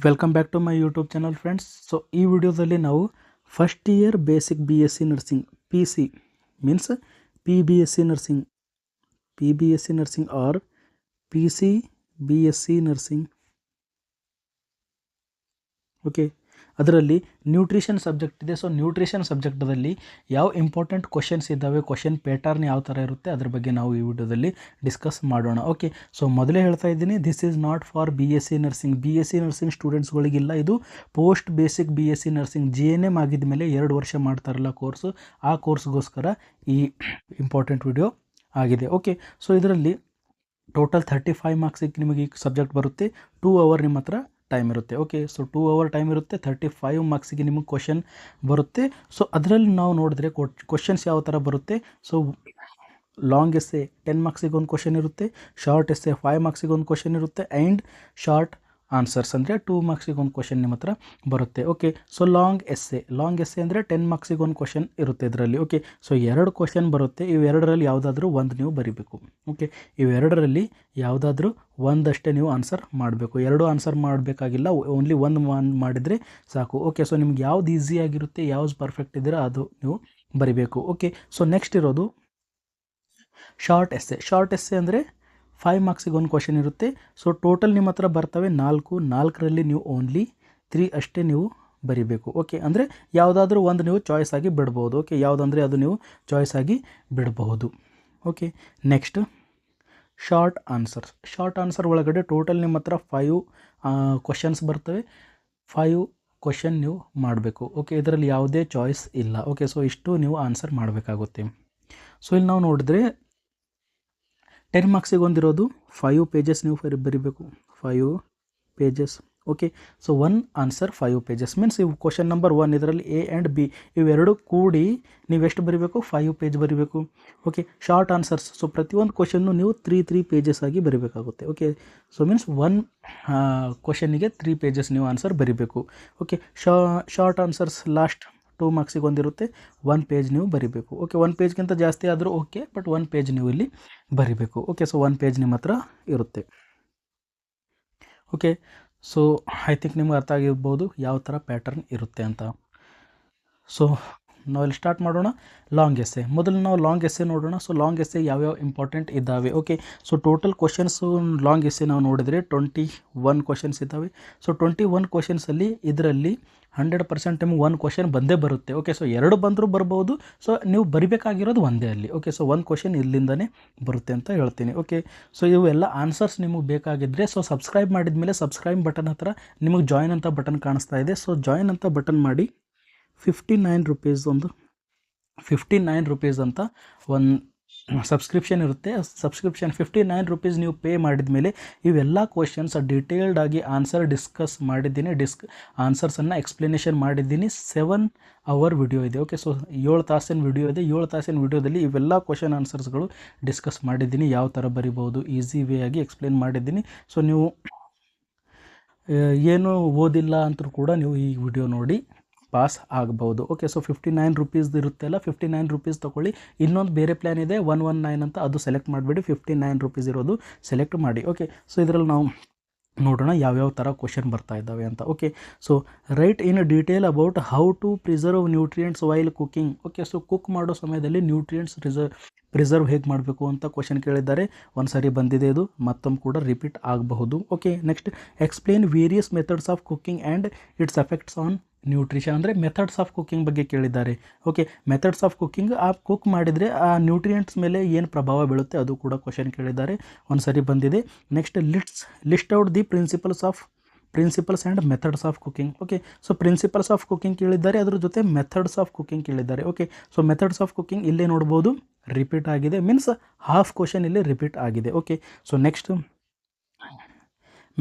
Welcome back to my YouTube channel friends. So ಈ ವಿಡಿಯೋದಲ್ಲಿ ನಾವು first year basic B S C nursing P C means P B S C nursing R P C B S C nursing, okay, ಅದರಲ್ಲಿ nutrition subject ಇದೆ. So nutrition ಸಬ್ಜೆಕ್ಟದಲ್ಲಿ ಯಾವ important questions ಇದ್ದಾವೆ, question pattern ಯಾವ ಥರ ಇರುತ್ತೆ ಅದ್ರ ಬಗ್ಗೆ ನಾವು ಈ ವಿಡಿಯೋದಲ್ಲಿ ಡಿಸ್ಕಸ್ ಮಾಡೋಣ. ಓಕೆ, ಸೊ ಮೊದಲೇ ಹೇಳ್ತಾ ಇದ್ದೀನಿ, this is not for B S C nursing ಸ್ಟೂಡೆಂಟ್ಸ್ಗಳಿಗಿಲ್ಲ. ಇದು post basic B S C nursing GNM ಆಗಿದ ಮೇಲೆ 2 ವರ್ಷ ಮಾಡ್ತಾರಲ್ಲ ಕೋರ್ಸು, ಆ ಕೋರ್ಸ್ಗೋಸ್ಕರ ಈ ಇಂಪಾರ್ಟೆಂಟ್ ವಿಡಿಯೋ ಆಗಿದೆ. ಓಕೆ, ಸೊ ಇದರಲ್ಲಿ ಟೋಟಲ್ 35 ಮಾರ್ಕ್ಸಿಗೆ ನಿಮಗೆ ಈ ಸಬ್ಜೆಕ್ಟ್ ಬರುತ್ತೆ. 2 ಅವರ್ ನಿಮ್ಮ ಹತ್ರ ಟೈಮ್ ಇರುತ್ತೆ. ಓಕೆ, ಸೊ 2 ಅವರ್ ಟೈಮ್ ಇರುತ್ತೆ, 35 ಮಾರ್ಕ್ಸಿಗೆ ನಿಮಗೆ ಕ್ವಶನ್ ಬರುತ್ತೆ. ಸೊ ಅದರಲ್ಲಿ ನಾವು ನೋಡಿದ್ರೆ ಕ್ವಶನ್ಸ್ ಯಾವ ಥರ ಬರುತ್ತೆ. ಸೊ ಲಾಂಗ್ ಎಸ್ಸೆ 10 ಮಾರ್ಕ್ಸಿಗೆ ಒಂದು ಕ್ವಶನ್ ಇರುತ್ತೆ, ಶಾರ್ಟ್ ಎಸ್ಸೆ 5 ಮಾರ್ಕ್ಸಿಗೆ ಒಂದು ಕ್ವಶನ್ ಇರುತ್ತೆ, ಆ್ಯಂಡ್ ಶಾರ್ಟ್ ಆನ್ಸರ್ಸ್ ಅಂದರೆ 2 ಮಾರ್ಕ್ಸಿಗೆ ಒಂದು ಕ್ವಶನ್ ನಿಮ್ಮ ಹತ್ರ ಬರುತ್ತೆ. ಓಕೆ, ಸೊ ಲಾಂಗ್ ಎಸ್ಸೆ ಅಂದರೆ 10 ಮಾರ್ಕ್ಸಿಗೆ ಒಂದು ಕ್ವಶನ್ ಇರುತ್ತೆ ಇದರಲ್ಲಿ. ಓಕೆ, ಸೊ 2 ಕ್ವಶನ್ ಬರುತ್ತೆ. ಇವೆರಡರಲ್ಲಿ ಯಾವುದಾದ್ರೂ ಒಂದು ನೀವು ಬರೀಬೇಕು. ಓಕೆ, ಇವೆರಡರಲ್ಲಿ ಯಾವುದಾದ್ರೂ ಒಂದಷ್ಟೇ ನೀವು ಆನ್ಸರ್ ಮಾಡಬೇಕು. 2 ಆನ್ಸರ್ ಮಾಡಬೇಕಾಗಿಲ್ಲ, ಓನ್ಲಿ ಒಂದು ಮಾಡಿದರೆ ಸಾಕು. ಓಕೆ, ಸೊ ನಿಮ್ಗೆ ಯಾವ್ದು ಈಸಿ ಆಗಿರುತ್ತೆ, ಯಾವ್ದು ಪರ್ಫೆಕ್ಟ್ ಇದ್ದೀರಾ ಅದು ನೀವು ಬರಿಬೇಕು. ಓಕೆ, ಸೊ ನೆಕ್ಸ್ಟ್ ಇರೋದು ಶಾರ್ಟ್ ಎಸ್ಸೆ ಅಂದರೆ 5 ಮಾರ್ಕ್ಸಿಗೆ ಒಂದು ಕ್ವಶನ್ ಇರುತ್ತೆ. ಸೊ ಟೋಟಲ್ ನಿಮ್ಮ ಹತ್ರ ಬರ್ತವೆ 4ರಲ್ಲಿ ನೀವು ಓನ್ಲಿ 3 ಅಷ್ಟೇ ನೀವು ಬರಿಬೇಕು. ಓಕೆ, ಅಂದರೆ ಯಾವುದಾದ್ರೂ ಒಂದು ನೀವು ಚಾಯ್ಸ್ ಆಗಿ ಬಿಡ್ಬೋದು. ಓಕೆ, ಯಾವುದಂದರೆ ಅದು ನೀವು ಚಾಯ್ಸ್ ಆಗಿ ಬಿಡಬಹುದು. ಓಕೆ, ನೆಕ್ಸ್ಟ್ ಶಾರ್ಟ್ ಆನ್ಸರ್ ಒಳಗಡೆ ಟೋಟಲ್ ನಿಮ್ಮ ಹತ್ರ 5 ಕ್ವಶನ್ಸ್ ಬರ್ತವೆ. 5 ಕ್ವಶನ್ ನೀವು ಮಾಡಬೇಕು. ಓಕೆ, ಇದರಲ್ಲಿ ಯಾವುದೇ ಚಾಯ್ಸ್ ಇಲ್ಲ. ಓಕೆ, ಸೊ ಇಷ್ಟು ನೀವು ಆನ್ಸರ್ ಮಾಡಬೇಕಾಗುತ್ತೆ. ಸೊ ಇಲ್ಲಿ ನಾವು ನೋಡಿದ್ರೆ 10 ಮಾರ್ಕ್ಸಿಗೆ ಒಂದಿರೋದು 5 ಪೇಜಸ್ ನೀವು ಬರಿಬೇಕು. 5 pages. Okay, so 1 answer 5 pages means ಇವು ಕ್ವಶನ್ ನಂಬರ್ 1 ಇದರಲ್ಲಿ A ಆ್ಯಂಡ್ B ಇವೆರಡು ಕೂಡಿ ನೀವೆಷ್ಟು ಬರಿಬೇಕು, 5 ಪೇಜ್ ಬರಿಬೇಕು. ಓಕೆ, ಶಾರ್ಟ್ ಆನ್ಸರ್ಸ್, ಸೊ ಪ್ರತಿಯೊಂದು ಕ್ವಶನ್ನು ನೀವು 3 ಪೇಜಸ್ ಆಗಿ ಬರಿಬೇಕಾಗುತ್ತೆ. ಓಕೆ, ಸೊ ಮೀನ್ಸ್ 1 ಕ್ವಶನ್ನಿಗೆ 3 ಪೇಜಸ್ ನೀವು ಆನ್ಸರ್ ಬರಿಬೇಕು. Okay, short answers last 2 ಮಾರ್ಕ್ಸಿಗೆ ಒಂದಿರುತ್ತೆ, 1 page ನೀವು ಬರಿಬೇಕು. ಓಕೆ, 1 ಪೇಜ್ಗಿಂತ ಜಾಸ್ತಿ ಆದರೂ ಓಕೆ, ಬಟ್ 1 ಪೇಜ್ ನೀವು ಇಲ್ಲಿ ಬರಿಬೇಕು. ಓಕೆ, ಸೊ 1 ಪೇಜ್ ನಿಮ್ಮ ಹತ್ರ ಇರುತ್ತೆ. ಓಕೆ, ಸೊ ಐ ಥಿಂಕ್ ನಿಮ್ಗೆ ಅರ್ಥ ಆಗಿರ್ಬೋದು ಯಾವ ಥರ ಪ್ಯಾಟರ್ನ್ ಇರುತ್ತೆ ಅಂತ. ಸೊ ನಾವಿಲ್ಲಿ ಸ್ಟಾರ್ಟ್ ಮಾಡೋಣ. ಲಾಂಗ್ ಎಸ್ಸೆ ಮೊದಲು ನಾವು ಲಾಂಗ್ ಎಸ್ಸೆ ನೋಡೋಣ. ಸೊ ಲಾಂಗ್ ಎಸ್ಸೆ ಯಾವ್ಯಾವ ಇಂಪಾರ್ಟೆಂಟ್ ಇದ್ದಾವೆ. Okay, so total questions long essay ನಾವು ನೋಡಿದರೆ 21 ಕ್ವಶನ್ಸ್ ಇದ್ದಾವೆ. ಸೊ 21 ಕ್ವಶನ್ಸಲ್ಲಿ ಇದರಲ್ಲಿ 100% ನಿಮಗೆ 1 ಕ್ವಶನ್ ಬಂದೇ ಬರುತ್ತೆ. ಓಕೆ, ಸೊ 2 ಬಂದರೂ ಬರ್ಬೋದು. ಸೊ ನೀವು ಬರಿಬೇಕಾಗಿರೋದು ಒಂದೇ ಅಲ್ಲಿ. ಓಕೆ, ಸೊ 1 ಕ್ವಶನ್ ಇಲ್ಲಿಂದನೇ ಬರುತ್ತೆ ಅಂತ ಹೇಳ್ತೀನಿ. ಓಕೆ, ಸೊ ಇವೆಲ್ಲ ಆನ್ಸರ್ಸ್ ನಿಮಗೆ ಬೇಕಾಗಿದ್ದರೆ ಸೊ ಸಬ್ಸ್ಕ್ರೈಬ್ ಮಾಡಿದ ಮೇಲೆ ಸಬ್ಸ್ಕ್ರೈಬ್ ಬಟನ್ ಹತ್ರ ನಿಮಗೆ ಜಾಯ್ನ್ ಅಂತ ಬಟನ್ ಕಾಣಿಸ್ತಾ ಇದೆ. ಸೊ ಜಾಯ್ನ್ ಅಂತ ಬಟನ್ ಮಾಡಿ 59 ರುಪೀಸ್ ಅಂತ ಒಂದು ಸಬ್ಸ್ಕ್ರಿಪ್ಷನ್ ಇರುತ್ತೆ. ಸಬ್ಸ್ಕ್ರಿಪ್ಷನ್ 59 ರುಪೀಸ್ ನೀವು ಪೇ ಮಾಡಿದ ಮೇಲೆ ಇವೆಲ್ಲ ಕ್ವಶನ್ಸ್ ಡೀಟೇಲ್ಡ್ ಆಗಿ ಡಿಸ್ಕಸ್ ಮಾಡಿದ್ದೀನಿ. ಆನ್ಸರ್ಸನ್ನು ಎಕ್ಸ್ಪ್ಲನೇಷನ್ ಮಾಡಿದ್ದೀನಿ. 7 ಅವರ್ ವಿಡಿಯೋ ಇದೆ. ಓಕೆ, ಸೊ 7 ತಾಸಿನ ವಿಡಿಯೋ ಇದೆ. 7 ತಾಸಿನ ವಿಡಿಯೋದಲ್ಲಿ ಇವೆಲ್ಲ ಕ್ವಶನ್ ಆನ್ಸರ್ಸ್ಗಳು ಡಿಸ್ಕಸ್ ಮಾಡಿದ್ದೀನಿ. ಯಾವ ಥರ ಬರಿಬೋದು ಈಸಿ ವೇ ಆಗಿ ಎಕ್ಸ್ಪ್ಲೇನ್ ಮಾಡಿದ್ದೀನಿ. ಸೊ ನೀವು ಏನು ಓದಿಲ್ಲ ಅಂತರೂ ಕೂಡ ನೀವು ಈ ವಿಡಿಯೋ ನೋಡಿ ಪಾಸ್ ಆಗ್ಬೋದು. ಓಕೆ, ಸೊ 59 ರುಪೀಸ್ ಇರುತ್ತೆಲ್ಲ, 59 ರುಪೀಸ್ ತೊಗೊಳ್ಳಿ. ಇನ್ನೊಂದು ಬೇರೆ ಪ್ಲ್ಯಾನ್ ಇದೆ 119 ಅಂತ, ಅದು ಸೆಲೆಕ್ಟ್ ಮಾಡಿಬಿಡಿ. 59 ರುಪೀಸ್ ಇರೋದು ಸೆಲೆಕ್ಟ್ ಮಾಡಿ. ಓಕೆ, ಸೊ ಇದರಲ್ಲಿ ನಾವು ನೋಡೋಣ ಯಾವ್ಯಾವ ಥರ ಕ್ವಶನ್ ಬರ್ತಾ ಇದ್ದಾವೆ ಅಂತ. Okay, so write in detail about how to preserve nutrients while cooking. Okay, so cook ಮಾಡೋ ಸಮಯದಲ್ಲಿ ನ್ಯೂಟ್ರಿಯೆಂಟ್ಸ್ ಪ್ರಿಸರ್ವ್ ಹೇಗೆ ಮಾಡಬೇಕು ಅಂತ ಕ್ವಶನ್ ಕೇಳಿದ್ದಾರೆ. ಒಂದು ಸಾರಿ ಬಂದಿದೆ, ಇದು ಮತ್ತೊಮ್ಮೆ ಕೂಡ ರಿಪೀಟ್ ಆಗಬಹುದು. Okay, next explain various methods of cooking and it's effects on nutrition ಅಂದರೆ ಮೆಥಡ್ಸ್ ಆಫ್ ಕುಕ್ಕಿಂಗ್ ಬಗ್ಗೆ ಕೇಳಿದ್ದಾರೆ. ಓಕೆ, ಮೆಥಡ್ಸ್ ಆಫ್ ಕುಕ್ಕಿಂಗ್, ಆ ಕುಕ್ ಮಾಡಿದರೆ ಆ ನ್ಯೂಟ್ರಿಯೆಂಟ್ಸ್ ಮೇಲೆ ಏನು ಪ್ರಭಾವ ಬೀಳುತ್ತೆ ಅದು ಕೂಡ ಕ್ವಶನ್ ಕೇಳಿದ್ದಾರೆ. ಒಂದು ಸರಿ ಬಂದಿದೆ. Next list out the principles and methods of cooking. Okay, so principles of cooking ಕೇಳಿದ್ದಾರೆ, ಅದ್ರ ಜೊತೆ ಮೆಥಡ್ಸ್ ಆಫ್ ಕುಕ್ಕಿಂಗ್ ಕೇಳಿದ್ದಾರೆ. Okay, so methods of cooking ಇಲ್ಲೇ ನೋಡ್ಬೋದು ರಿಪೀಟ್ ಆಗಿದೆ, ಮೀನ್ಸ್ ಹಾಫ್ ಕ್ವಶನ್ ಇಲ್ಲಿ ರಿಪೀಟ್ ಆಗಿದೆ. Okay, so next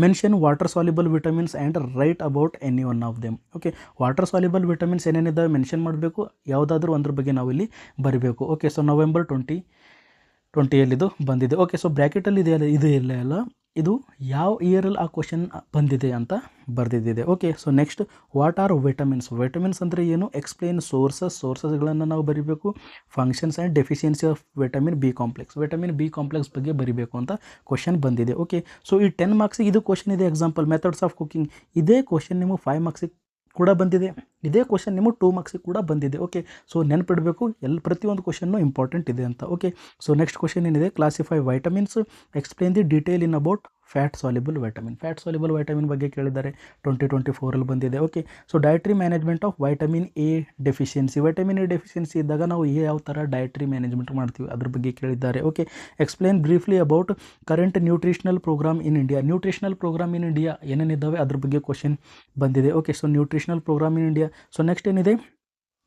mention water soluble vitamins and write about any one of them. Okay, water soluble vitamins ಏನೇನಿದ್ದಾವೆ mention ಮಾಡಬೇಕು, ಯಾವುದಾದ್ರೂ ಒಂದ್ರ ಬಗ್ಗೆ ನಾವು ಇಲ್ಲಿ ಬರೀಬೇಕು. ಓಕೆ, ಸೊ November 2020 ಇದು ಬಂದಿದೆ. ಓಕೆ, ಸೊ ಬ್ರ್ಯಾಕೆಟಲ್ಲಿ ಇದು ಎಲ್ಲ ಇದು ಯಾವ ಇಯರಲ್ಲಿ ಆ ಕ್ವಶನ್ ಬಂದಿದೆ ಅಂತ ಬರೆದಿದ್ದಿದೆ. Okay, so next what are vitamins. Vitamins ಅಂದರೆ ಏನು, ಎಕ್ಸ್ಪ್ಲೇನ್ ಸೋರ್ಸಸ್ಗಳನ್ನು ನಾವು ಬರೀಬೇಕು. Functions and deficiency of vitamin B complex, vitamin B complex ಬಗ್ಗೆ ಬರೀಬೇಕು ಅಂತ ಕ್ವಶನ್ ಬಂದಿದೆ. ಓಕೆ, ಸೊ ಈ 10 ಮಾರ್ಕ್ಸಿಗೆ ಇದು ಕ್ವಶನ್ ಇದೆ. ಎಕ್ಸಾಂಪಲ್ ಮೆಥಡ್ಸ್ ಆಫ್ ಕುಕಿಂಗ್, ಇದೇ ಕ್ವಶನ್ ನಿಮಗೆ 5 ಮಾರ್ಕ್ಸಿಗೆ ಕೂಡ ಬಂದಿದೆ. ಇದೇ ಕ್ವಶನ್ ನಿಮಗೆ 2 ಮಾರ್ಕ್ಸಿಗೆ ಕೂಡ ಬಂದಿದೆ. ಓಕೆ, ಸೊ ನೆನಪಿಡಬೇಕು ಪ್ರತಿಯೊಂದು ಕ್ವಶನ್ನು ಇಂಪಾರ್ಟೆಂಟ್ ಇದೆ ಅಂತ. ಓಕೆ, ಸೊ ನೆಕ್ಸ್ಟ್ ಕ್ವಶನ್ ಏನಿದೆ, classify vitamins, explain the detail in about fat soluble vitamin. Fat soluble vitamin ಬಗ್ಗೆ ಕೇಳಿದ್ದಾರೆ, 2024 ಬಂದಿದೆ. Okay, so dietary management of vitamin A deficiency. Vitamin A deficiency ಇದ್ದಾಗ ನಾವು ಯಾವ ಥರ ಡಯಟ್ರಿ ಮ್ಯಾನೇಜ್ಮೆಂಟ್ ಮಾಡ್ತೀವಿ ಅದ್ರ ಬಗ್ಗೆ ಕೇಳಿದ್ದಾರೆ. Okay, explain briefly about current nutritional programme in India. Nutritional programme in India ಏನೇನಿದ್ದಾವೆ ಅದ್ರ ಬಗ್ಗೆ ಕ್ವಶನ್ ಬಂದಿದೆ. Okay, so nutritional programme in India. So next ಏನಿದೆ,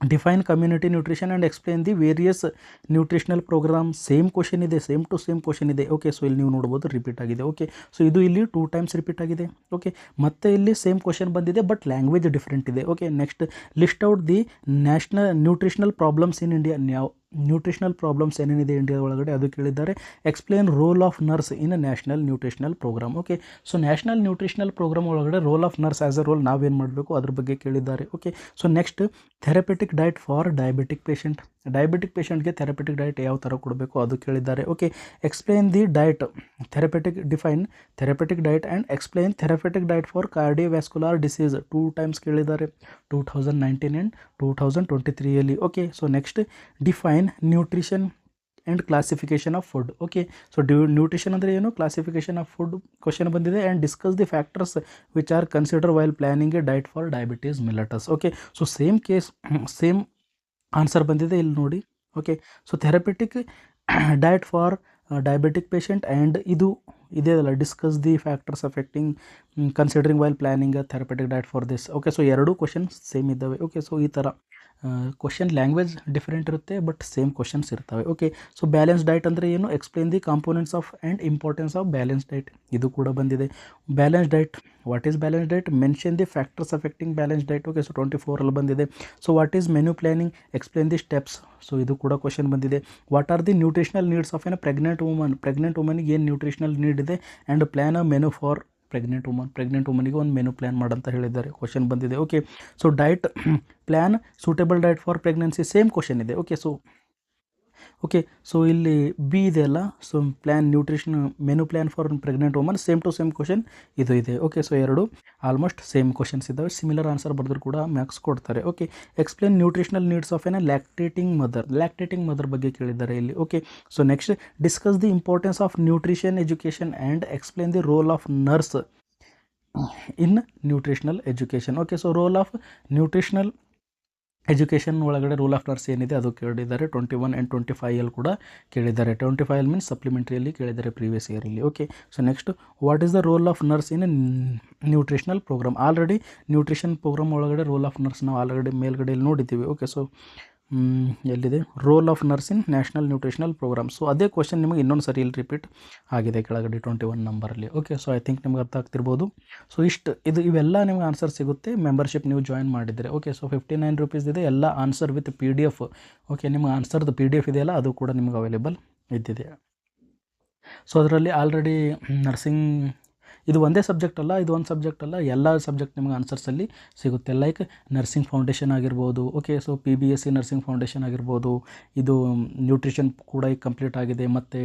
define community nutrition and explain the various nutritional programme. Same question ಇದೆ, same to same question ಇದೆ. Okay, so ಇಲ್ಲಿ ನೀವು ನೋಡ್ಬೋದು ರಿಪೀಟ್ ಆಗಿದೆ. ಓಕೆ, ಸೊ ಇದು ಇಲ್ಲಿ 2 ಟೈಮ್ಸ್ ರಿಪೀಟ್ ಆಗಿದೆ. ಓಕೆ, ಮತ್ತೆ ಇಲ್ಲಿ ಸೇಮ್ ಕ್ವಶನ್ ಬಂದಿದೆ ಬಟ್ ಲ್ಯಾಂಗ್ವೇಜ್ ಡಿಫ್ರೆಂಟ್ ಇದೆ. Okay, next list out the national nutritional problems in India. Nutritional problems ಏನೇನಿದೆ ಇಂಡಿಯಾ ಒಳಗಡೆ ಅದು ಕೇಳಿದ್ದಾರೆ. Explain role of nurse in national nutritional program. Okay, so national nutritional program ಒಳಗಡೆ role of nurse as a role ನಾವೇನು ಮಾಡಬೇಕು ಅದ್ರ ಬಗ್ಗೆ ಕೇಳಿದ್ದಾರೆ. Okay, so next therapeutic diet for diabetic patient. Diabetic ಪೇಷಂಟ್ಗೆ ಥೆರಪೆಟಿಕ್ ಡಯಟ್ ಯಾವ ಥರ ಕೊಡಬೇಕು ಅದು ಕೇಳಿದ್ದಾರೆ. Okay, explain the diet therapeutic, define therapeutic diet and explain therapeutic diet for cardiovascular disease. 2 times ಕೇಳಿದ್ದಾರೆ, 2019 ಆ್ಯಂಡ್ 2023ಯಲ್ಲಿ. Okay, so next define nutrition and classification of food. Okay, so nutrition ಅಂದರೆ ಏನು, classification of food question ಬಂದಿದೆ. And discuss the factors which are consider while planning a diet for diabetes mellitus. Okay, so same answer ಬಂದಿದೆ ಇಲ್ಲಿ ನೋಡಿ. Okay, so therapeutic diet for diabetic patient and ಇದು ಇದೇ ಅಲ್ಲ, discuss the factors affecting considering while planning a therapeutic diet for this. Okay, so ಎರಡೂ questions same ಇದ್ದಾವೆ. Okay, so ಈ ಥರ ಕ್ವಶನ್ ಲ್ಯಾಂಗ್ವೇಜ್ ಡಿಫ್ರೆಂಟ್ ಇರುತ್ತೆ ಬಟ್ ಸೇಮ್ ಕ್ವಶನ್ಸ್ ಇರ್ತವೆ. Okay, so balance diet ಅಂದರೆ ಏನು, explain the components of and importance of balance diet. ಇದು ಕೂಡ ಬಂದಿದೆ. Balance diet, what is balance diet, mention the factors affecting balance diet. Okay, so 24 ಬಂದಿದೆ. So what is menu planning, explain the steps. So ಇದು ಕೂಡ question ಬಂದಿದೆ. What are the nutritional needs of an pregnant woman. Pregnant ವುಮನ್ಗೆ ಏನು nutritional need ಇದೆ and plan a menu for pregnant ವುಮನ್ಗೆ ಒಂದು menu plan ಮಾಡಂತ ಹೇಳಿದ್ದಾರೆ, ಕ್ವಶನ್ ಬಂದಿದೆ. Okay, so diet plan suitable diet for pregnancy, same question ಇದೆ. Okay, so ಇಲ್ಲಿ ಬಿ ಇದೆ ಅಲ್ಲ, so nutrition menu plan for pregnant woman, same to same question ಇದು ಇದೆ. ಓಕೆ, ಸೊ ಎರಡು ಆಲ್ಮೋಸ್ಟ್ ಸೇಮ್ ಕ್ವಶನ್ಸ್ ಇದ್ದಾವೆ. ಸಿಮಿಲರ್ ಆನ್ಸರ್ ಬರೆದ್ರು ಕೂಡ ಮ್ಯಾಕ್ಸ್ ಕೊಡ್ತಾರೆ. Okay, explain nutritional needs of N lactating mother ಬಗ್ಗೆ ಕೇಳಿದ್ದಾರೆ ಇಲ್ಲಿ. Okay, so next discuss the importance of nutrition education and explain the role of nurse in nutritional education. Okay, so role of nutritional education ಒಳಗಡೆ rule of nurse ಏನಿದೆ ಅದು ಕೇಳಿದ್ದಾರೆ. 21 and 25 ಕೂಡ ಕೇಳಿದ್ದಾರೆ. 25 means ಸಪ್ಲಿಮೆಂಟ್ರಿಯಲ್ಲಿ ಕೇಳಿದ್ದಾರೆ ಪ್ರೀವಿಯಸ್ ಇಯರಲ್ಲಿ. Okay, so next what is the role of nurse in nutritional program. Already nutrition program ಒಳಗಡೆ ರೋಲ್ ಆಫ್ ನರ್ಸ್ ನಾವು ಆಲ್ರೆಡಿ ಮೇಲ್ಗಡೆಯಲ್ಲಿ ನೋಡಿದ್ದೀವಿ. ಓಕೆ, ಸೊ ಎಲ್ಲಿದೆ role of nurse in national nutritional program. So ಅದೇ question ನಿಮಗೆ ಇನ್ನೊಂದು ಸರಿ ಇಲ್ಲಿ ರಿಪೀಟ್ ಆಗಿದೆ ಕೆಳಗಡೆ 21 ನಂಬರಲ್ಲಿ. ಓಕೆ, ಸೊ ಐ ಥಿಂಕ್ ನಿಮ್ಗೆ ಅರ್ಥ ಆಗ್ತಿರ್ಬೋದು. ಸೊ ಇವೆಲ್ಲ ನಿಮ್ಗೆ ಆನ್ಸರ್ ಸಿಗುತ್ತೆ ಮೆಂಬರ್ಶಿಪ್ ನೀವು ಜಾಯಿನ್ ಮಾಡಿದರೆ. ಓಕೆ, ಸೊ 59 ರೂಪೀಸ್ ಇದೆ, ಎಲ್ಲ ಆನ್ಸರ್ ವಿತ್ PDF. ಓಕೆ, ನಿಮ್ಗೆ ಆನ್ಸರ್ದು PDF ಇದೆಯಲ್ಲ ಅದು ಕೂಡ ನಿಮ್ಗೆ ಅವೈಲೇಬಲ್ ಇದ್ದಿದೆ. ಸೊ ಅದರಲ್ಲಿ ಆಲ್ರೆಡಿ ನರ್ಸಿಂಗ್ ಇದು ಒಂದೇ ಸಬ್ಜೆಕ್ಟ್ ಅಲ್ಲ, ಇದು ಒಂದು ಸಬ್ಜೆಕ್ಟ್ ಅಲ್ಲ, ಎಲ್ಲ ಸಬ್ಜೆಕ್ಟ್ ನಿಮಗೆ ಆನ್ಸರ್ಸಲ್ಲಿ ಸಿಗುತ್ತೆ. ಲೈಕ್ ನರ್ಸಿಂಗ್ ಫೌಂಡೇಶನ್ ಆಗಿರ್ಬೋದು. Okay, so PBSc nursing foundation ಆಗಿರ್ಬೋದು. ಇದು ನ್ಯೂಟ್ರಿಷನ್ ಕೂಡ ಈಗ ಕಂಪ್ಲೀಟ್ ಆಗಿದೆ. ಮತ್ತು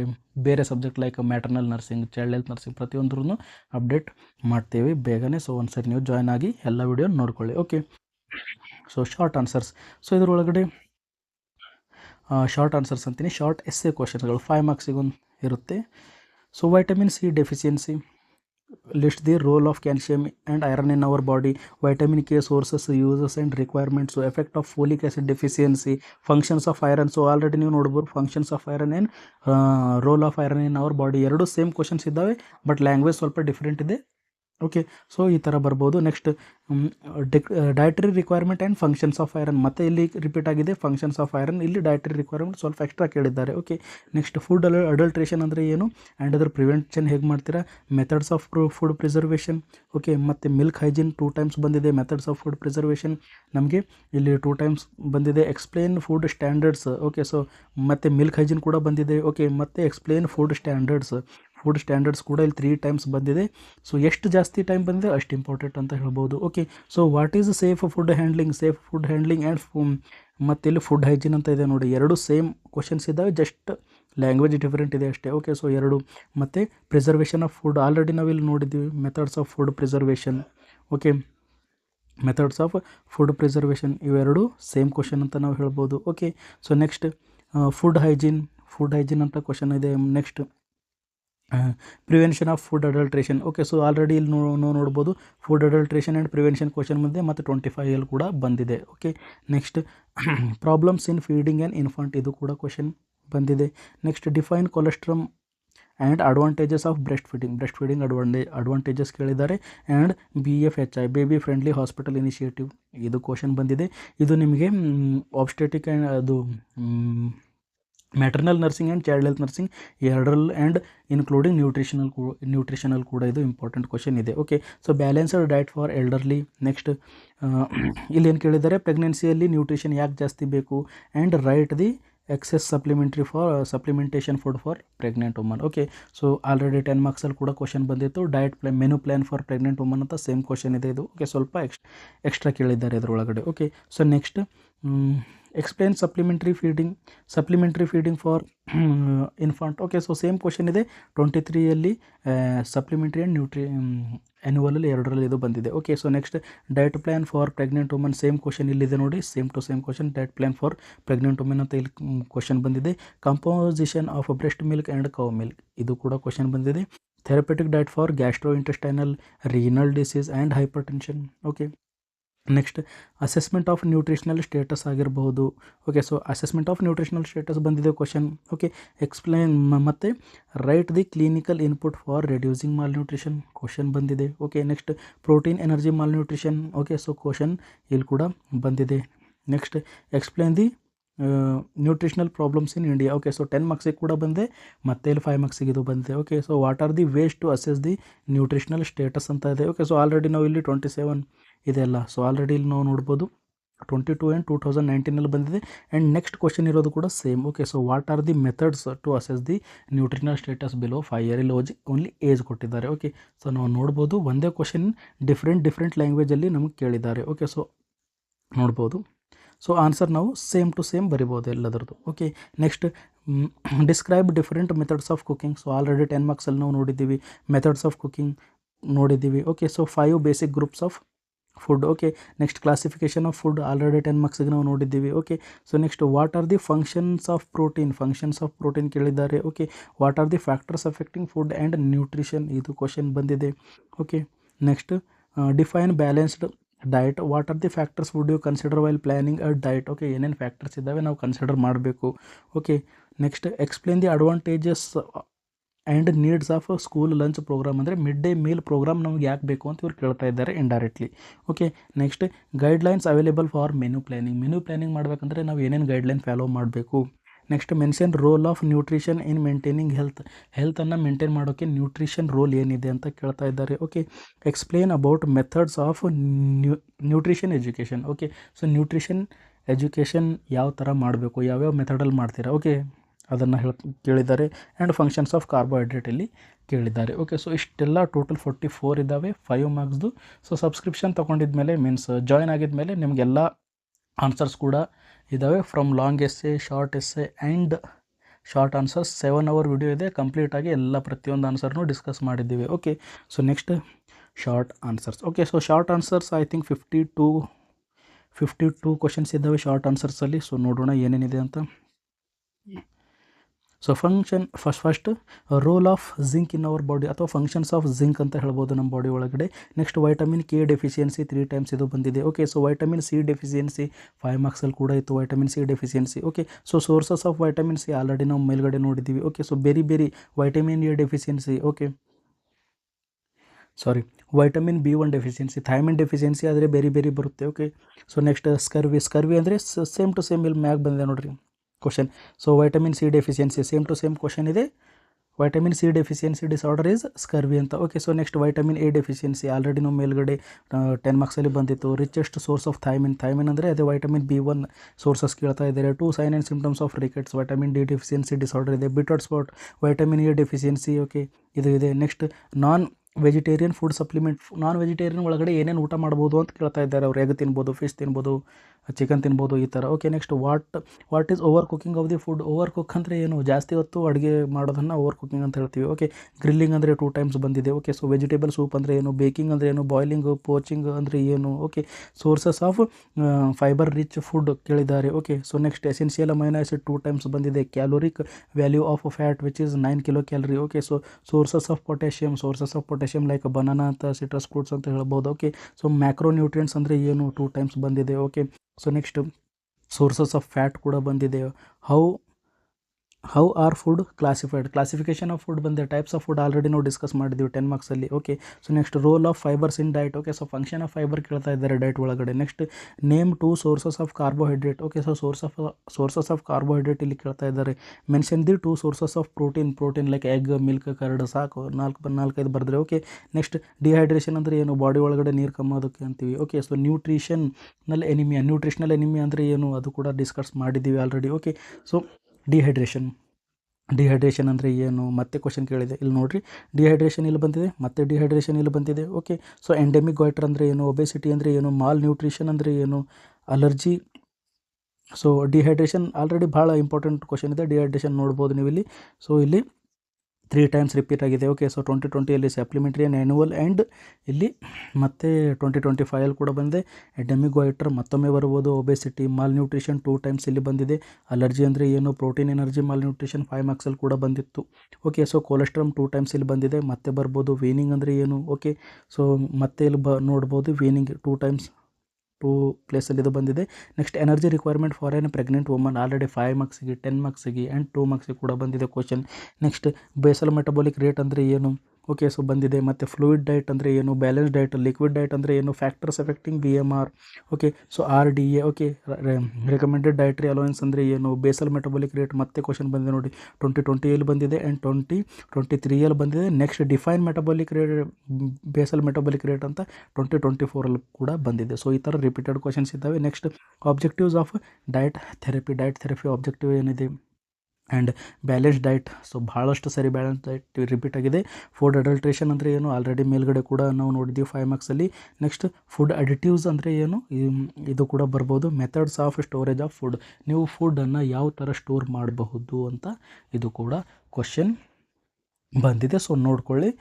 ಬೇರೆ subject like maternal nursing, child health nursing ಪ್ರತಿಯೊಂದ್ರೂ ಅಪ್ಡೇಟ್ ಮಾಡ್ತೀವಿ ಬೇಗನೆ. ಸೊ ಒಂದ್ಸರಿ ನೀವು ಜಾಯ್ನ್ ಆಗಿ ಎಲ್ಲ ವಿಡಿಯೋ ನೋಡ್ಕೊಳ್ಳಿ. Okay, so short answers. So ಇದರೊಳಗಡೆ ಶಾರ್ಟ್ ಆನ್ಸರ್ಸ್ ಅಂತೀನಿ, ಶಾರ್ಟ್ ಎಸ್ಸೆ ಕ್ವಶನ್ಸ್ಗಳು 5 ಮಾರ್ಕ್ಸಿಗೊಂದು ಇರುತ್ತೆ. So vitamin C deficiency, list the role of calcium and iron in our body, vitamin K sources, uses and requirements, so effect of folic acid deficiency, functions of iron. So already ನೀವು ನೋಡ್ಬೋದು functions of iron and role of iron in our body ಎರಡು same questions ಇದ್ದಾವೆ but language ಸ್ವಲ್ಪ different ಇದೆ. Okay, so ಈ ಥರ ಬರ್ಬೋದು. Next dietary requirement and functions of iron, ಮತ್ತು ಇಲ್ಲಿ ರಿಪೀಟ್ ಆಗಿದೆ ಫಂಕ್ಷನ್ಸ್ ಆಫ್ ಐರನ್, ಇಲ್ಲಿ ಡಯಟ್ರಿ ರಿಕ್ವೈರ್ಮೆಂಟ್ ಸ್ವಲ್ಪ ಎಕ್ಸ್ಟ್ರಾ ಕೇಳಿದ್ದಾರೆ. ಓಕೆ, ನೆಕ್ಸ್ಟ್ ಫುಡ್ ಅಡಲ್ಟ್ರೇಷನ್ ಅಂದರೆ ಏನು ಆ್ಯಂಡ್ ಅದರ ಪ್ರಿವೆನ್ಷನ್ ಹೇಗೆ ಮಾಡ್ತೀರಾ, methods of food preservation. Okay, ಮತ್ತು ಮಿಲ್ಕ್ ಹೈಜಿನ್ 2 ಟೈಮ್ಸ್ ಬಂದಿದೆ. ಮೆಥಡ್ಸ್ ಆಫ್ ಫುಡ್ ಪ್ರಿಸರ್ವೇಷನ್ ನಮಗೆ ಇಲ್ಲಿ 2 ಟೈಮ್ಸ್ ಬಂದಿದೆ. Explain food standards. Okay, so ಮತ್ತು ಮಿಲ್ಕ್ ಹೈಜಿನ್ ಕೂಡ ಬಂದಿದೆ. ಓಕೆ, ಮತ್ತು explain food standards. Food standards ಕೂಡ ಇಲ್ಲಿ 3 ಟೈಮ್ಸ್ ಬಂದಿದೆ. ಸೊ ಎಷ್ಟು ಜಾಸ್ತಿ ಟೈಮ್ ಬಂದಿದೆ ಅಷ್ಟು ಇಂಪಾರ್ಟೆಂಟ್ ಅಂತ ಹೇಳ್ಬೋದು. Okay, so what is safe food handling and ಮತ್ತು ಇಲ್ಲಿ ಫುಡ್ ಹೈಜೀನ್ ಅಂತ ಇದೆ ನೋಡಿ, ಎರಡು ಸೇಮ್ ಕ್ವಶನ್ಸ್ ಇದ್ದಾವೆ, ಜಸ್ಟ್ ಲ್ಯಾಂಗ್ವೇಜ್ ಡಿಫರೆಂಟ್ ಇದೆ ಅಷ್ಟೇ. ಓಕೆ, ಸೊ ಎರಡು. ಮತ್ತು ಪ್ರಿಸರ್ವೇಷನ್ ಆಫ್ ಫುಡ್ ಆಲ್ರೆಡಿ ನಾವು ಇಲ್ಲಿ ನೋಡಿದ್ದೀವಿ, methods of food preservation. Okay, methods of food preservation ಇವೆರಡು ಸೇಮ್ ಕ್ವಶನ್ ಅಂತ ನಾವು ಹೇಳ್ಬೋದು. Okay, so next food hygiene ಅಂತ ಕ್ವಶನ್ ಇದೆ. Next prevention of food adulteration. Okay, so already ಇಲ್ಲಿ ನೋಡ್ಬೋದು food adulteration and prevention question ಬಂದಿದೆ ಮತ್ತು 25 ಕೂಡ ಬಂದಿದೆ. Okay, next problems in feeding and infant, ಇದು ಕೂಡ ಕ್ವಶನ್ ಬಂದಿದೆ. Next define colostrum and advantages of breast feeding advantages ಕೇಳಿದ್ದಾರೆ. And BFHI baby friendly hospital initiative, ಇದು ಕ್ವಶನ್ ಬಂದಿದೆ. ಇದು ನಿಮಗೆ ಆಬ್ಸ್ಟೆಟಿಕ್ ಆ್ಯಂಡ್ ಅದು maternal nursing and child health nursing ಎರಡರಲ್ಲಿ ಆ್ಯಂಡ್ ಇನ್ಕ್ಲೂಡಿಂಗ್ ನ್ಯೂಟ್ರಿಷನಲ್ ಕೂಡ ಇದು ಇಂಪಾರ್ಟೆಂಟ್ ಕ್ವಶನ್ ಇದೆ. Okay, so balanced diet for elderly. Next ಇಲ್ಲಿ ಏನು ಕೇಳಿದ್ದಾರೆ, ಪ್ರೆಗ್ನೆನ್ಸಿಯಲ್ಲಿ ನ್ಯೂಟ್ರಿಷನ್ ಯಾಕೆ ಜಾಸ್ತಿ ಬೇಕು and write the excess supplementation food for pregnant woman. Okay, so already 10 ಮಾರ್ಕ್ಸಲ್ಲಿ ಕೂಡ ಕ್ವಶನ್ ಬಂದಿತ್ತು. Diet menu plan for pregnant woman ಅಂತ ಸೇಮ್ ಕ್ವಶನ್ ಇದೆ ಇದು. ಓಕೆ, ಸ್ವಲ್ಪ ಎಕ್ಸ್ಟ್ರಾ ಕೇಳಿದ್ದಾರೆ ಇದರೊಳಗಡೆ. Okay, so next explain supplementary feeding for infant. Okay, so same question ಇದೆ 23ಯಲ್ಲಿ ಸಪ್ಲಿಮೆಂಟ್ರಿ ಆ್ಯಂಡ್ ಆ್ಯನ್ಯುವಲಲ್ಲಿ ಎರಡರಲ್ಲಿ ಇದು ಬಂದಿದೆ. Okay, so next diet plan for pregnant woman, same question ಇಲ್ಲಿದೆ ನೋಡಿ, same to same question. Diet plan for pregnant woman ಅಂತ ಇಲ್ಲಿ ಕ್ವಶನ್ ಬಂದಿದೆ. Composition of breast milk and cow milk, ಇದು ಕೂಡ ಕ್ವಶನ್ ಬಂದಿದೆ. Therapeutic diet for gastro intestinal renal disease and hypertension. Okay, next assessment of nutritional status ಆಗಿರಬಹುದು. Okay, so assessment of nutritional status ಬಂದಿದೆ question. Okay, explain ಮತ್ತು write the clinical input for reducing malnutrition question ಬಂದಿದೆ. Okay, next protein energy malnutrition. Okay, so question ಇಲ್ಲಿ ಕೂಡ ಬಂದಿದೆ. Next explain the nutritional problems in India. Okay, so 10 ಮಾರ್ಕ್ಸಿಗೆ ಕೂಡ ಬಂದೆ, ಮತ್ತೆ ಇಲ್ಲಿ 5 ಮಾರ್ಕ್ಸಿಗೆ ಇದು ಬಂದಿದೆ. Okay, so what are the ways to assess the nutritional status ಅಂತ ಇದೆ. ಓಕೆ, ಸೊ ಆಲ್ರೆಡಿ ನಾವು ಇಲ್ಲಿ 27 ಇದೆಲ್ಲ, ಸೊ ಆಲ್ರೆಡಿ ಇಲ್ಲಿ ನಾವು ನೋಡ್ಬೋದು 22 ಆ್ಯಂಡ್ 2019ನಲ್ಲಿ ಬಂದಿದೆ. ಆ್ಯಂಡ್ ನೆಕ್ಸ್ಟ್ ಕ್ವಶನ್ ಇರೋದು ಕೂಡ same. Okay, so what are the methods to assess the nutritional status below 5 year, ಇಲ್ಲಿ ಓನ್ಲಿ ಏಜ್ ಕೊಟ್ಟಿದ್ದಾರೆ. ಓಕೆ, ಸೊ ನಾವು ನೋಡ್ಬೋದು ಒಂದೇ ಕ್ವಶನ್ ಡಿಫ್ರೆಂಟ್ ಲ್ಯಾಂಗ್ವೇಜಲ್ಲಿ ನಮಗೆ ಕೇಳಿದ್ದಾರೆ. ಓಕೆ, ಸೊ ನೋಡ್ಬೋದು. ಸೊ ಆನ್ಸರ್ ನಾವು ಸೇಮ್ ಟು ಸೇಮ್ ಬರಿಬೋದು ಎಲ್ಲದರದ್ದು. Okay, next describe different methods of cooking. So already 10 ಮಾರ್ಕ್ಸಲ್ಲಿ ನಾವು ನೋಡಿದ್ದೀವಿ, ಮೆಥಡ್ಸ್ ಆಫ್ ಕುಕಿಂಗ್ ನೋಡಿದ್ದೀವಿ. Okay, so 5 basic groups of food. Okay, next classification of food already 10 ಮಾರ್ಕ್ಸಿಗೆ ನಾವು ನೋಡಿದ್ದೀವಿ. Okay, so next what are the functions of protein ಕೇಳಿದ್ದಾರೆ. Okay, what are the factors affecting food and nutrition, ಇದು question ಬಂದಿದೆ. Okay, next define balanced diet. What are the factors would you consider while planning a diet. Okay, ಏನೇನು factors ಇದ್ದಾವೆ ನಾವು consider ಮಾಡಬೇಕು. Okay, next explain the advantages and needs of school lunch program, ಅಂದರೆ mid day meal program ನಮ್ಗೆ ಯಾಕೆ ಬೇಕು ಅಂತ ಇವ್ರು ಕೇಳ್ತಾ ಇದ್ದಾರೆ indirectly. Okay, next guidelines available for menu planning ಮಾಡಬೇಕಂದ್ರೆ ನಾವು ಏನೇನು ಗೈಡ್ಲೈನ್ ಫಾಲೋ ಮಾಡಬೇಕು. Next mention role of nutrition in maintaining ಹೆಲ್ತನ್ನು ಮೇಂಟೈನ್ ಮಾಡೋಕ್ಕೆ ನ್ಯೂಟ್ರಿಷನ್ ರೋಲ್ ಏನಿದೆ ಅಂತ ಕೇಳ್ತಾ ಇದ್ದಾರೆ. Okay, explain about methods of nutrition education. Okay, so nutrition education ಯಾವ ಥರ ಮಾಡಬೇಕು, ಯಾವ್ಯಾವ ಮೆಥಡಲ್ಲಿ ಮಾಡ್ತೀರಾ. ಓಕೆ, ಅದನ್ನು ಕೇಳಿದ್ದಾರೆ. ಆ್ಯಂಡ್ ಫಂಕ್ಷನ್ಸ್ ಆಫ್ ಕಾರ್ಬೋಹೈಡ್ರೇಟ್ ಇಲ್ಲಿ ಕೇಳಿದ್ದಾರೆ. ಓಕೆ, ಸೊ ಇಷ್ಟೆಲ್ಲ ಟೋಟಲ್ 44 ಇದ್ದಾವೆ 5 ಮಾರ್ಕ್ಸ್ದು. ಸೊ ಸಬ್ಸ್ಕ್ರಿಪ್ಷನ್ ತೊಗೊಂಡಿದ್ಮೇಲೆ ಮೀನ್ಸ್ ಜಾಯ್ನ್ ಆಗಿದ್ಮೇಲೆ ನಿಮಗೆಲ್ಲ ಆನ್ಸರ್ಸ್ ಕೂಡ ಇದ್ದಾವೆ. From long essay, short essay and short answers 7 hour video ಇದೆ. ಕಂಪ್ಲೀಟಾಗಿ ಎಲ್ಲ ಪ್ರತಿಯೊಂದು ಆನ್ಸರ್ನೂ ಡಿಸ್ಕಸ್ ಮಾಡಿದ್ದೀವಿ. Okay, so next short answers. Okay, so short answers I think 52 questions ಇದ್ದಾವೆ ಶಾರ್ಟ್ ಆನ್ಸರ್ಸಲ್ಲಿ. ಸೊ ನೋಡೋಣ ಏನೇನಿದೆ ಅಂತ. So first role of zinc in our body, ಅಥವಾ ಫಂಕ್ಷನ್ಸ್ ಆಫ್ ಜಿಂಕ್ ಅಂತ ಹೇಳ್ಬೋದು ನಮ್ಮ ಬಾಡಿ ಒಳಗಡೆ. Next vitamin K deficiency 3 times ಇದು ಬಂದಿದೆ. Okay, so vitamin C deficiency 5 ಮಾರ್ಕ್ಸಲ್ಲಿ ಕೂಡ ಇತ್ತು, vitamin C deficiency. Okay, so sources of vitamin C already ನಾವು ಮೇಲ್ಗಡೆ ನೋಡಿದ್ದೀವಿ. Okay, so very vitamin A deficiency. Okay, vitamin B1 deficiency, thiamine deficiency ಆದರೆ ಬೇರೆ ಬರುತ್ತೆ. ಓಕೆ, ಸೊ ನೆಕ್ಸ್ಟ್ ಸ್ಕರ್ವಿ ಅಂದರೆ ಸೇಮ್ ಟು ಸೇಮ್ ಇಲ್ಲಿ ಮ್ಯಾಗ್ ಬಂದಿದೆ ನೋಡಿರಿ question. So vitamin C deficiency same to same question ಇದೆ. Vitamin C deficiency disorder is scurvy ಅಂತ. Okay, so next vitamin A deficiency already ನಾವು ಮೇಲ್ಗಡೆ 10 ಮಾರ್ಕ್ಸಲ್ಲಿ ಬಂದಿತ್ತು. ರಿಚೆಸ್ಟ್ ಸೋರ್ಸ್ ಆಫ್ ಥೈಮಿನ್ ಅಂದರೆ ಅದೇ ವೈಟಮಿನ್ B1 ಸೋರ್ಸಸ್ ಕೇಳ್ತಾ ಇದ್ದಾರೆ. 2 sign and symptoms of rickets vitamin D deficiency disorder ಇದೆ. Bitter spot vitamin A deficiency, okay ಇದು ಇದೆ. Next non vegetarian food supplement, non vegetarian ಒಳಗಡೆ ಏನೇನು ಊಟ ಮಾಡ್ಬೋದು ಅಂತ ಕೇಳ್ತಾ ಇದ್ದಾರೆ. ಅವ್ರು ಎಗ್ ತಿನ್ಬೋದು, ಫಿಶ್ ತಿನ್ಬೋದು, ಚಿಕನ್ ತಿನ್ಬೋದು, ಈ ಥರ. Okay, next what is over cooking of the food. Over cook ಅಂದರೆ ಏನು, ಜಾಸ್ತಿ ಹೊತ್ತು ಅಡುಗೆ ಮಾಡೋದನ್ನು ಓವರ್ ಕುಕಿಂಗ್ ಅಂತ ಹೇಳ್ತೀವಿ. ಓಕೆ, ಗ್ರಿಲ್ಲಿಂಗ್ ಅಂದರೆ 2 ಟೈಮ್ಸ್ ಬಂದಿದೆ. ಓಕೆ, ಸೊ ವೆಜಿಟೇಬಲ್ ಸೂಪ್ ಅಂದರೆ ಏನು, ಬೇಕಿಂಗ್ ಅಂದರೆ ಏನು, ಬಾಯ್ಲಿಂಗ್ ಪೋಚಿಂಗ್ ಅಂದರೆ ಏನು. Okay, sources of fibre rich food ಕೇಳಿದ್ದಾರೆ. Okay, so next essential amino acid 2 times ಬಂದಿದೆ. Caloric value of fat which is 9 kilo calorie. Okay, so sources of potassium like banana ಅಂತ, citrus fruits ಅಂತ ಹೇಳ್ಬೋದು. Okay, so macro nutrients ಅಂದರೆ ಏನು 2 times ಬಂದಿದೆ. Okay, so next sources of fat ಕೂಡ ಬಂದಿದೆ. How are food classified, classification of food ಬಂದಿದೆ. Types of food already ನಾವು ಡಿಸ್ಕಸ್ ಮಾಡಿದ್ದೀವಿ 10 ಮಾರ್ಕ್ಸಲ್ಲಿ. Okay, so next role of fibres in diet. Okay, so function of fibre ಕೇಳ್ತಾ ಇದ್ದಾರೆ diet ಒಳಗಡೆ. Next name 2 sources of carbohydrate. Okay, so sources of carbohydrate ಇಲ್ಲಿ ಕೇಳ್ತಾ ಇದ್ದಾರೆ. Mention the 2 sources of protein like egg, milk, curd, ಸಾಕು 4-5 ಬರೆದ್ರೆ. Okay, next dehydration ಅಂದರೆ ಏನು, ಬಾಡಿ ಒಳಗಡೆ ನೀರು ಕಮ್ಮೋದಕ್ಕೆ ಅಂತೀವಿ. ಓಕೆ, ಸೊ ನ್ಯೂಟ್ರಿಷನಲ್ ಎನಿಮಿಯಾ ಅಂದರೆ ಏನು, ಅದು ಕೂಡ ಡಿಸ್ಕಸ್ ಮಾಡಿದ್ದೀವಿ ಆಲ್ರೆಡಿ. ಓಕೆ, ಸೊ ಡಿಹೈಡ್ರೇಷನ್ ಅಂದರೆ ಏನು, ಮತ್ತೆ ಕ್ವಶನ್ ಕೇಳಿದೆ ಇಲ್ಲಿ ನೋಡಿರಿ. ಡಿಹೈಡ್ರೇಷನ್ ಇಲ್ಲಿ ಬಂದಿದೆ, ಮತ್ತೆ ಡಿಹೈಡ್ರೇಷನ್ ಇಲ್ಲಿ ಬಂದಿದೆ. ಓಕೆ, ಸೊ ಎಂಡೆಮಿಕ್ ಗಾಯ್ಟರ್ ಅಂದರೆ ಏನು, ಒಬೆಸಿಟಿ ಅಂದರೆ ಏನು, ಮಾಲ್ ನ್ಯೂಟ್ರಿಷನ್ ಅಂದರೆ ಏನು, ಅಲರ್ಜಿ. ಸೊ ಡಿಹೈಡ್ರೇಷನ್ ಆಲ್ರೆಡಿ ಭಾಳ ಇಂಪಾರ್ಟೆಂಟ್ ಕ್ವಶನ್ ಇದೆ. ಡಿಹೈಡ್ರೇಷನ್ ನೋಡ್ಬೋದು ನೀವು ಇಲ್ಲಿ. ಸೊ ಇಲ್ಲಿ 3 ಟೈಮ್ಸ್ ರಿಪೀಟ್ ಆಗಿದೆ. Okay, so 2020 supplementary and annual and ಇಲ್ಲಿ ಮತ್ತೆ 2025 ಕೂಡ ಬಂದಿದೆ. ಎಂಡೆಮಿಕ್ ಗಾಯ್ಟರ್ ಮತ್ತೊಮ್ಮೆ ಬರ್ಬೋದು. ಒಬೆಸಿಟಿ, ಮಾಲ್ ನ್ಯೂಟ್ರಿಷನ್ 2 ಟೈಮ್ಸ್ ಇಲ್ಲಿ ಬಂದಿದೆ. ಅಲರ್ಜಿ ಅಂದರೆ ಏನು, ಪ್ರೋಟೀನ್ ಎನರ್ಜಿ ಮಾಲ್ ನ್ಯೂಟ್ರಿಷನ್ 5 ಮಾರ್ಕ್ಸಲ್ಲಿ ಕೂಡ ಬಂದಿತ್ತು. ಓಕೆ, ಸೊ ಕೊಲೆಸ್ಟ್ರಾಮ್ 2 ಟೈಮ್ಸ್ ಇಲ್ಲಿ ಬಂದಿದೆ. ಮತ್ತೆ ಬರ್ಬೋದು. ವೇನಿಂಗ್ ಅಂದರೆ ಏನು. ಓಕೆ, ಸೊ ಮತ್ತೆ ಇಲ್ಲಿ ನೋಡ್ಬೋದು ವೇನಿಂಗ್ 2 ಟೈಮ್ಸ್ 2 ಪ್ಲೇಸಲ್ಲಿ ಇದು ಬಂದಿದೆ. Next energy requirement for an pregnant woman already 5 ಮಾರ್ಕ್ಸಿಗೆ 10 ಮಾರ್ಕ್ಸಿಗೆ ಆ್ಯಂಡ್ 2 ಮಾರ್ಕ್ಸಿಗೆ ಕೂಡ ಬಂದಿದೆ question. Next basal metabolic rate ಅಂದರೆ ಏನು. ಓಕೆ, ಸೊ ಬಂದಿದೆ. ಮತ್ತು ಫ್ಲೂಯಿಡ್ ಡೈಟ್ ಅಂದರೆ ಏನು, ಬ್ಯಾಲೆನ್ಸ್ ಡೈಟ್, ಲಿಕ್ವಿಡ್ ಡೈಟ್ ಅಂದರೆ ಏನು, factors affecting BMR. Okay, so RDA. Okay, recommended dietary allowance ಅಂದರೆ ಏನು, ಬೇಸಲ್ ಮೆಟಬಾಲಿಕ್ ರೇಟ್ ಮತ್ತೆ ಕ್ವಶನ್ ಬಂದಿದೆ ನೋಡಿ. 2020 ಬಂದಿದೆ ಆ್ಯಂಡ್ 2023 ಬಂದಿದೆ. Next define metabolic rate, basal metabolic rate ಅಂತ 2024 ಕೂಡ ಬಂದಿದೆ. ಸೊ ಈ ಥರ ರಿಪೀಟೆಡ್ ಕ್ವಶನ್ಸ್ ಇದ್ದಾವೆ. Next objectives of diet therapy objective ಏನಿದೆ ಆ್ಯಂಡ್ ಬ್ಯಾಲೆನ್ಸ್ ಡೈಟ್. ಸೊ ಭಾಳಷ್ಟು ಸರಿ ಬ್ಯಾಲೆನ್ಸ್ ಡೈಟ್ ರಿಪೀಟ್ ಆಗಿದೆ. ಫುಡ್ ಅಡಲ್ಟ್ರೇಷನ್ ಅಂದರೆ ಏನು, ಆಲ್ರೆಡಿ ಮೇಲ್ಗಡೆ ಕೂಡ ನಾವು ನೋಡಿದ್ದೀವಿ 5 ಮಾರ್ಕ್ಸಲ್ಲಿ. ನೆಕ್ಸ್ಟ್ ಫುಡ್ ಅಡಿಟಿವ್ಸ್ ಅಂದರೆ ಏನು, ಇದು ಕೂಡ ಬರ್ಬೋದು. Methods of storage of food, ನೀವು ಫುಡ್ಡನ್ನು ಯಾವ ಥರ ಸ್ಟೋರ್ ಮಾಡಬಹುದು ಅಂತ ಇದು ಕೂಡ ಕ್ವಶನ್ ಬಂದಿದೆ. ಸೊ ನೋಡ್ಕೊಳ್ಳಿ.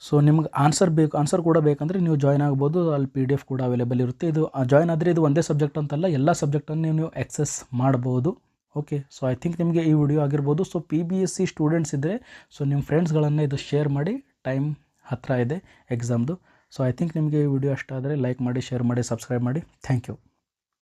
ಸೊ ನಿಮ್ಗೆ ಆನ್ಸರ್ ಕೂಡ ಬೇಕಂದರೆ ನೀವು ಜಾಯ್ನ್ ಆಗ್ಬೋದು. ಅಲ್ಲಿ PDF ಕೂಡ ಅವೈಲೇಬಲ್ ಇರುತ್ತೆ. ಇದು ಜಾಯ್ನ್ ಆದರೆ ಇದು ಒಂದೇ ಸಬ್ಜೆಕ್ಟ್ ಅಂತಲ್ಲ, ಎಲ್ಲ ಸಬ್ಜೆಕ್ಟನ್ನು ನೀವು ಆಕ್ಸೆಸ್ ಮಾಡ್ಬೋದು. ಓಕೆ, ಸೊ ಐ ಥಿಂಕ್ ನಿಮಗೆ ಈ ವಿಡಿಯೋ ಆಗಿರ್ಬೋದು. ಸೊ PBSC ಸ್ಟೂಡೆಂಟ್ಸ್ ಇದ್ದರೆ ಸೊ ನಿಮ್ಮ ಫ್ರೆಂಡ್ಸ್ಗಳನ್ನು ಇದು ಶೇರ್ ಮಾಡಿ. ಟೈಮ್ ಹತ್ತಿರ ಇದೆ ಎಕ್ಸಾಮ್ದು. ಸೊ ಐ ಥಿಂಕ್ ನಿಮಗೆ ಈ ವಿಡಿಯೋ ಇಷ್ಟ ಆದರೆ ಲೈಕ್ ಮಾಡಿ, ಶೇರ್ ಮಾಡಿ, ಸಬ್ಸ್ಕ್ರೈಬ್ ಮಾಡಿ. Thank you.